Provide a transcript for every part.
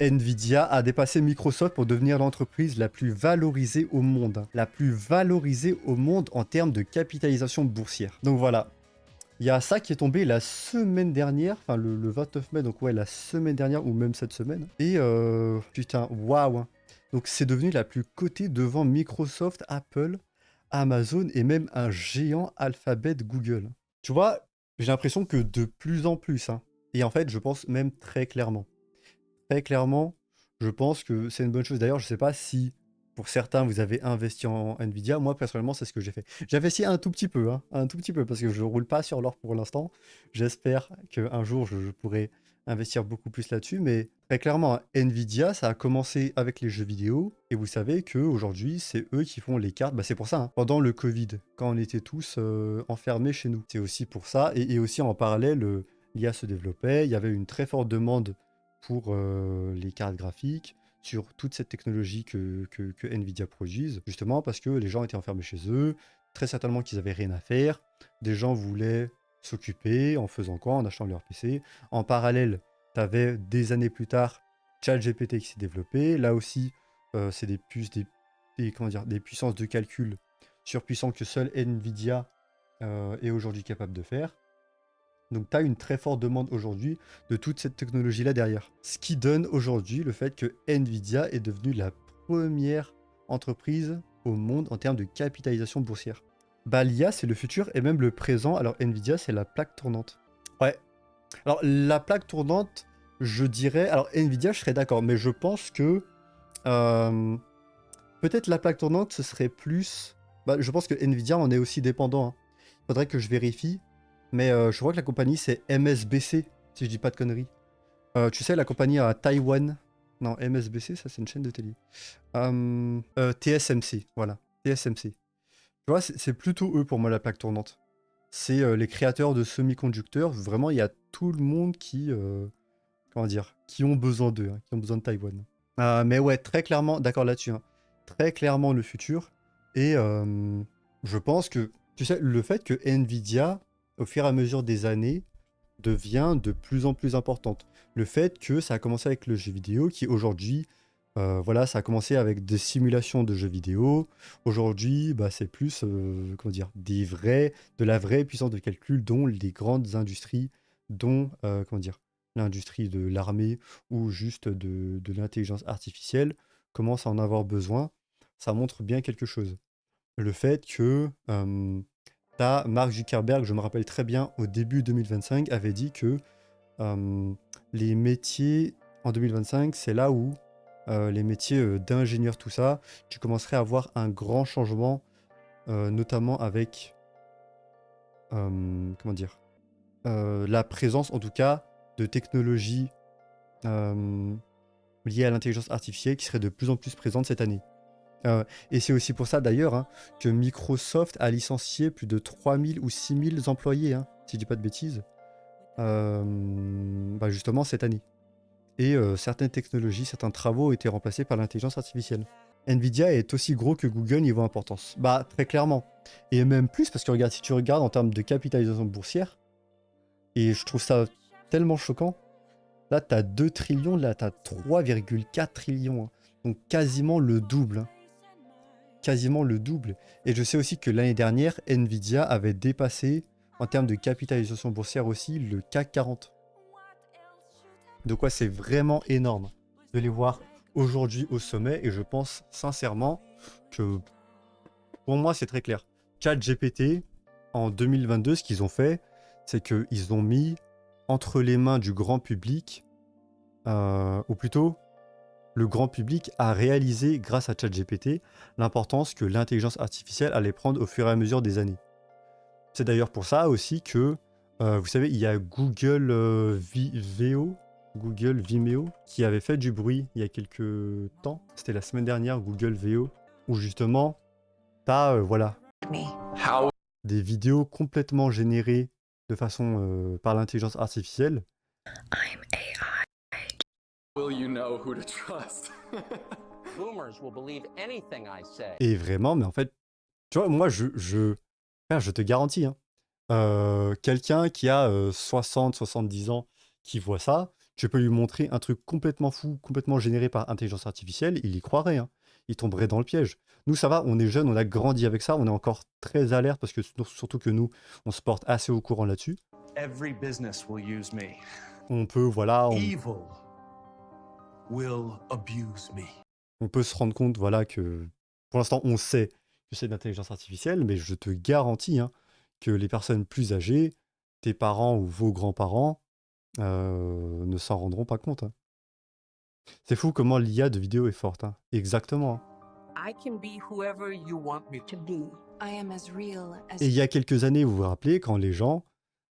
Nvidia a dépassé Microsoft pour devenir l'entreprise la plus valorisée au monde, hein. La plus valorisée au monde en termes de capitalisation boursière. Donc voilà, il y a ça qui est tombé la semaine dernière, enfin le 29 mai, donc ouais, la semaine dernière ou même cette semaine. Et putain, waouh, hein. Donc c'est devenu la plus cotée devant Microsoft, Apple, Amazon et même un géant Alphabet Google. Tu vois, j'ai l'impression que de plus en plus, hein. Et en fait, je pense même très clairement. Très clairement, je pense que c'est une bonne chose. D'ailleurs, je sais pas si pour certains vous avez investi en Nvidia. Moi, personnellement, c'est ce que j'ai fait. J'ai investi un tout petit peu, hein, un tout petit peu, parce que je roule pas sur l'or pour l'instant. J'espère qu'un jour, je pourrai investir beaucoup plus là-dessus. Mais très clairement, hein, Nvidia, ça a commencé avec les jeux vidéo. Et vous savez qu'aujourd'hui, c'est eux qui font les cartes. Bah, c'est pour ça, hein, pendant le Covid, quand on était tous enfermés chez nous. C'est aussi pour ça. Et aussi en parallèle, l'IA se développait. Il y avait une très forte demande pour les cartes graphiques, sur toute cette technologie que Nvidia produise, justement parce que les gens étaient enfermés chez eux, très certainement qu'ils n'avaient rien à faire, des gens voulaient s'occuper en faisant quoi? En achetant leur PC. En parallèle, tu avais des années plus tard ChatGPT qui s'est développé. Là aussi, c'est des puces, comment dire, des puissances de calcul surpuissantes que seule Nvidia est aujourd'hui capable de faire. Donc tu as une très forte demande aujourd'hui de toute cette technologie-là derrière. Ce qui donne aujourd'hui le fait que Nvidia est devenue la première entreprise au monde en termes de capitalisation boursière. Bah l'IA c'est le futur et même le présent. Alors Nvidia c'est la plaque tournante. Ouais. Alors la plaque tournante, je dirais... Alors Nvidia je serais d'accord, mais je pense que... peut-être la plaque tournante ce serait plus... Bah, je pense que Nvidia en est aussi dépendant, hein. Faudrait que je vérifie. Mais je crois que la compagnie c'est MSBC, si je dis pas de conneries. Tu sais, la compagnie à Taïwan. Non, MSBC, ça c'est une chaîne de télé. TSMC, voilà. TSMC. Tu vois, c'est plutôt eux pour moi la plaque tournante. C'est les créateurs de semi-conducteurs. Vraiment, il y a tout le monde qui, comment dire, qui ont besoin d'eux, hein, qui ont besoin de Taïwan. Mais ouais, très clairement, d'accord là-dessus, hein. Très clairement le futur. Et je pense que, tu sais, le fait que Nvidia, au fur et à mesure des années, devient de plus en plus importante. Le fait que ça a commencé avec le jeu vidéo, qui aujourd'hui, voilà, ça a commencé avec des simulations de jeux vidéo. Aujourd'hui, bah, c'est plus, comment dire, de la vraie puissance de calcul, dont les grandes industries, dont, comment dire, l'industrie de l'armée ou juste de l'intelligence artificielle commencent à en avoir besoin. Ça montre bien quelque chose. Le fait que Mark Zuckerberg, je me rappelle très bien, au début 2025, avait dit que les métiers en 2025, c'est là où les métiers d'ingénieur, tout ça, tu commencerais à avoir un grand changement, notamment avec, comment dire, la présence, en tout cas, de technologies liées à l'intelligence artificielle qui seraient de plus en plus présentes cette année. Et c'est aussi pour ça d'ailleurs, hein, que Microsoft a licencié plus de 3000 ou 6000 employés, hein, si je dis pas de bêtises, bah justement cette année. Et certaines technologies, certains travaux ont été remplacés par l'intelligence artificielle. Nvidia est aussi gros que Google niveau importance. Bah très clairement. Et même plus parce que regarde, si tu regardes en termes de capitalisation boursière, et je trouve ça tellement choquant, là t'as 2 trillions, là t'as 3,4 trillions, hein. Donc quasiment le double, hein. Quasiment le double. Et je sais aussi que l'année dernière, Nvidia avait dépassé, en termes de capitalisation boursière aussi, le CAC 40. De quoi c'est vraiment énorme de les voir aujourd'hui au sommet. Et je pense sincèrement que, pour moi, c'est très clair. ChatGPT, en 2022, ce qu'ils ont fait, c'est qu'ils ont mis entre les mains du grand public, ou plutôt le grand public a réalisé, grâce à ChatGPT, l'importance que l'intelligence artificielle allait prendre au fur et à mesure des années. C'est d'ailleurs pour ça aussi que, vous savez, il y a Google Google Vimeo, qui avait fait du bruit il y a quelques temps. C'était la semaine dernière, Google VO, où justement, t'as, voilà, des vidéos complètement générées de façon par l'intelligence artificielle. I'm AI. Will you know who to trust? Boomers will believe anything I say. Et vraiment, mais en fait, tu vois, moi, frère, je te garantis, hein, quelqu'un qui a 60, 70 ans, qui voit ça, Tu peux lui montrer un truc complètement fou, complètement généré par intelligence artificielle, il y croirait, hein. Il tomberait dans le piège. Nous, ça va, on est jeunes, on a grandi avec ça, on est encore très alerte parce que surtout que nous, on se porte assez au courant là-dessus. Every business will use me. On peut, voilà, Evil will abuse me. on peut se rendre compte, voilà, que pour l'instant, on sait que c'est de l'intelligence artificielle, mais je te garantis, hein, que les personnes plus âgées, tes parents ou vos grands-parents, ne s'en rendront pas compte, hein. C'est fou comment l'IA de vidéo est forte, hein. Exactement, hein. I can be whoever you want me to be. I am as real as Et il y a quelques années, vous vous rappelez, quand les gens,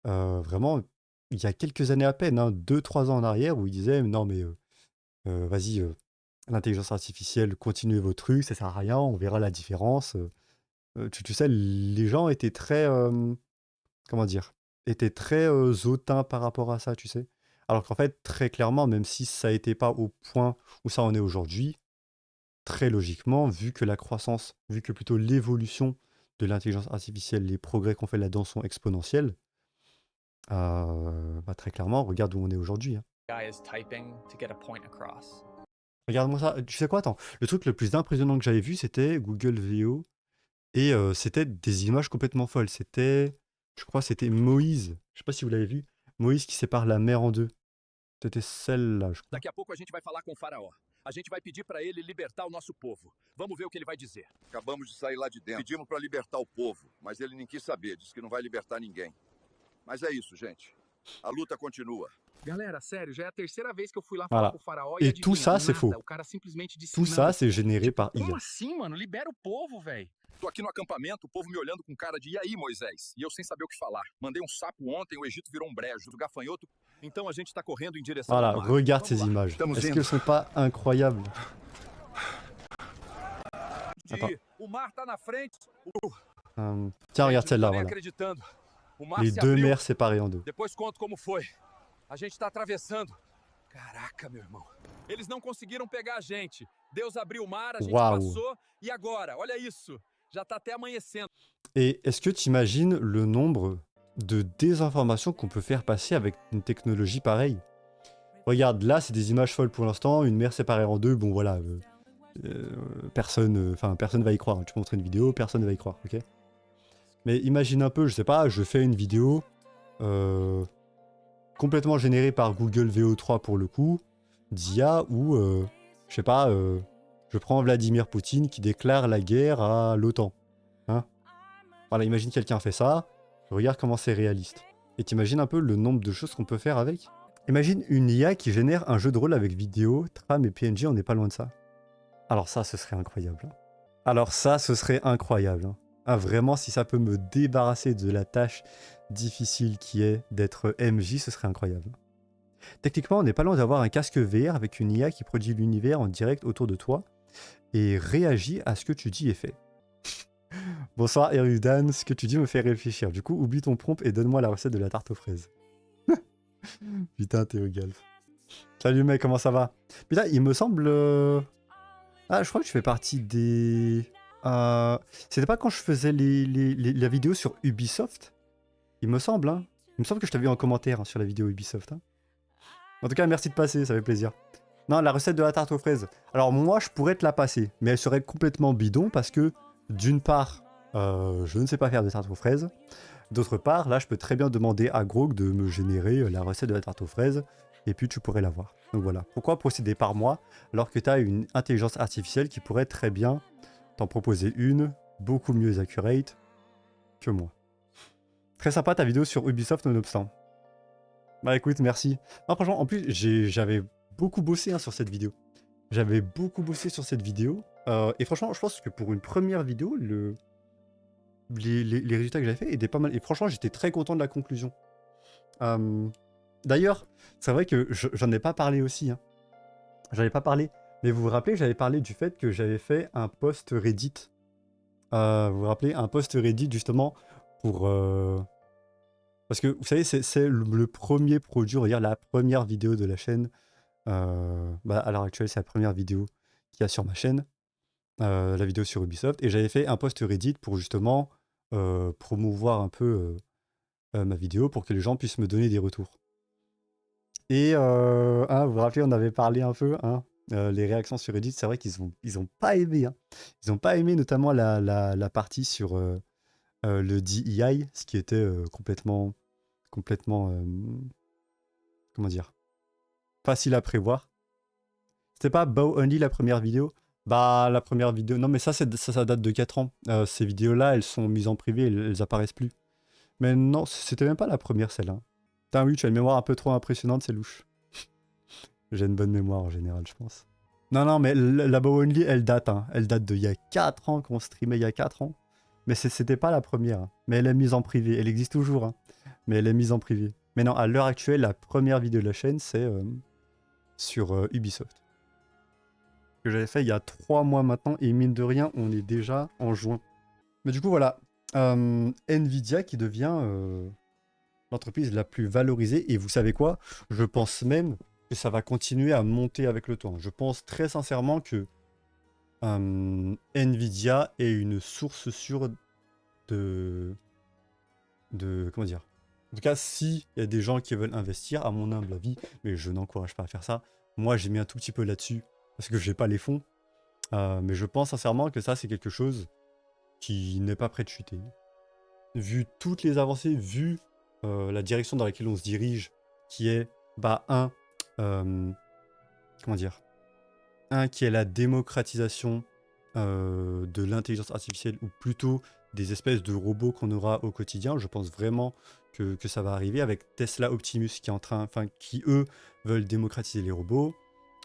vraiment, il y a quelques années à peine, hein, 2-3 ans en arrière, où ils disaient, non mais vas-y, l'intelligence artificielle, continuez vos trucs, ça sert à rien, on verra la différence. Tu sais, les gens étaient très, comment dire, étaient très hautains par rapport à ça, tu sais. Alors qu'en fait, très clairement, même si ça n'était pas au point où ça en est aujourd'hui, très logiquement, vu que la croissance, vu que plutôt l'évolution de l'intelligence artificielle, les progrès qu'on fait là-dedans sont exponentiels, bah, très clairement, regarde où on est aujourd'hui, hein. Guy is typing to get a point across. Regarde-moi ça. Tu sais quoi? Attends. Le truc le plus impressionnant que j'avais vu, c'était Google VO. Et c'était des images complètement folles. C'était, je crois, c'était Moïse. Je sais pas si vous l'avez vu. Moïse qui sépare la mer en deux. C'était celle-là, je crois. Daqui a pouco a gente vai falar com o faraó. A gente vai pedir para ele libertar o nosso povo. Vamos ver o que ele vai dizer. Acabamos de sair lá de dentro. Pedimos para libertar o povo, mas ele nem quis saber. Disse que não vai libertar ninguém. Mas é isso, gente. A luta continua. Galera, sério, já é a terceira vez que eu fui lá Voilà. falar com o faraó Et e tout adivinha, ça, do c'est nada, faux. o cara simplesmente disse Tout ça, não. c'est généré par Como IA. assim, mano? Libera o povo, velho. Tô aqui no acampamento, o povo me olhando com cara de e aí, Moisés? E eu sem saber o que falar. Mandei um sapo ontem, o Egito virou um brejo. Do gafanhoto. Então a gente tá correndo em direção Voilà, ao mar. regarde Vamos ces lá. images. Estamos Est-ce indo. qu'elles sont pas incroyables? Attends. O mar tá na frente. Tiens, regarde Gente, celle-là, não tô nem voilà. acreditando. O mar Les se deux abriu. mers séparées en deux. Depois conto como foi. A gente tá atravessando. Caraca, meu irmão. Eles não conseguiram pegar a gente. Deus abriu o mar, a gente Uau. passou. E agora? Olha isso. Já tá até amanhecendo. Et est-ce que tu imagines le nombre de désinformations qu'on peut faire passer avec une technologie pareille? Regarde, là, c'est des images folles pour l'instant, une mer séparée en deux, bon voilà, personne va y croire. Tu montres une vidéo, personne ne va y croire, ok? Mais imagine un peu, je sais pas, je fais une vidéo complètement générée par Google VO3 pour le coup, d'IA, où, je sais pas, je prends Vladimir Poutine qui déclare la guerre à l'OTAN. Hein? Voilà, imagine quelqu'un fait ça, regarde comment c'est réaliste. Et t'imagines un peu le nombre de choses qu'on peut faire avec? Imagine une IA qui génère un jeu de rôle avec vidéo, trame et PNG, on n'est pas loin de ça. Alors ça, ce serait incroyable, hein. Alors ça, ce serait incroyable, hein. Ah, vraiment, si ça peut me débarrasser de la tâche difficile qui est d'être MJ, ce serait incroyable. Techniquement, on n'est pas loin d'avoir un casque VR avec une IA qui produit l'univers en direct autour de toi et réagit à ce que tu dis et fais. Bonsoir Erudan, ce que tu dis me fait réfléchir. Du coup, oublie ton prompt et donne-moi la recette de la tarte aux fraises. Putain, t'es Galf. Salut mec, comment ça va? Putain, il me semble... Ah, je crois que je fais partie des... C'était pas quand je faisais la vidéo sur Ubisoft? Il me semble, hein. Il me semble que je t'avais vu en commentaire, hein, sur la vidéo Ubisoft, hein. En tout cas, merci de passer, ça fait plaisir. Non, la recette de la tarte aux fraises. Alors moi, je pourrais te la passer, mais elle serait complètement bidon parce que, d'une part, je ne sais pas faire de tarte aux fraises. D'autre part, là, je peux très bien demander à Grog de me générer la recette de la tarte aux fraises, et puis tu pourrais l'avoir. Donc voilà. Pourquoi procéder par moi, alors que tu as une intelligence artificielle qui pourrait très bien t'en proposer une, beaucoup mieux accurate que moi. Très sympa ta vidéo sur Ubisoft nonobstant. Bah écoute, merci. Non, franchement, en plus, j'avais beaucoup bossé, hein, sur cette vidéo. J'avais beaucoup bossé sur cette vidéo. Et franchement, je pense que pour une première vidéo, les résultats que j'avais fait étaient pas mal. Et franchement, j'étais très content de la conclusion. D'ailleurs, c'est vrai que j'en ai pas parlé aussi, hein. J'en ai pas parlé. Mais vous vous rappelez, j'avais parlé du fait que j'avais fait un post Reddit. Vous vous rappelez, un post Reddit justement pour... Parce que vous savez, c'est le premier produit, on va dire la première vidéo de la chaîne. Bah, à l'heure actuelle, c'est la première vidéo qu'il y a sur ma chaîne. La vidéo sur Ubisoft. Et j'avais fait un post Reddit pour justement promouvoir un peu ma vidéo pour que les gens puissent me donner des retours. Et vous vous rappelez, on avait parlé un peu, les réactions sur Reddit, c'est vrai qu'ils ont pas aimé. Ils ont pas aimé notamment la partie sur le DEI, ce qui était complètement, comment dire, facile à prévoir. C'était pas Bow Only la première vidéo? Bah, la première vidéo, non mais ça date de 4 ans. Ces vidéos-là, elles sont mises en privé, elles apparaissent plus. Mais non, c'était même pas la première celle-là. Putain, oui, tu as une mémoire un peu trop impressionnante, c'est louche. J'ai une bonne mémoire en général, je pense. Non, mais la Bow Only, elle date. Elle date d'il y a 4 ans, qu'on streamait il y a 4 ans. Mais c'était pas la première. Mais elle est mise en privé. Elle existe toujours. Mais elle est mise en privé. Mais non, à l'heure actuelle, la première vidéo de la chaîne, c'est sur Ubisoft. Que j'avais fait il y a 3 mois maintenant. Et mine de rien, on est déjà en juin. Mais du coup, voilà. Nvidia qui devient l'entreprise la plus valorisée. Et vous savez quoi? Je pense même que ça va continuer à monter avec le temps. Je pense très sincèrement que Nvidia est une source sûre de comment dire? En tout cas, s'il y a des gens qui veulent investir, à mon humble avis, mais je n'encourage pas à faire ça. Moi, j'ai mis un tout petit peu là-dessus parce que j'ai pas les fonds. Mais je pense sincèrement que ça, c'est quelque chose qui n'est pas prêt de chuter. Vu toutes les avancées, vu la direction dans laquelle on se dirige, qui est, comment dire? Qui est la démocratisation de l'intelligence artificielle, ou plutôt des espèces de robots qu'on aura au quotidien. Je pense vraiment que ça va arriver avec Tesla Optimus qui est en train, qui eux veulent démocratiser les robots,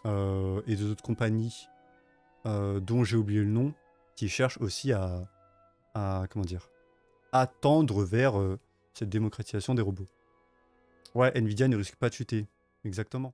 et d'autres compagnies dont j'ai oublié le nom, qui cherchent aussi à comment dire, à tendre vers cette démocratisation des robots. Ouais, Nvidia ne risque pas de chuter, exactement.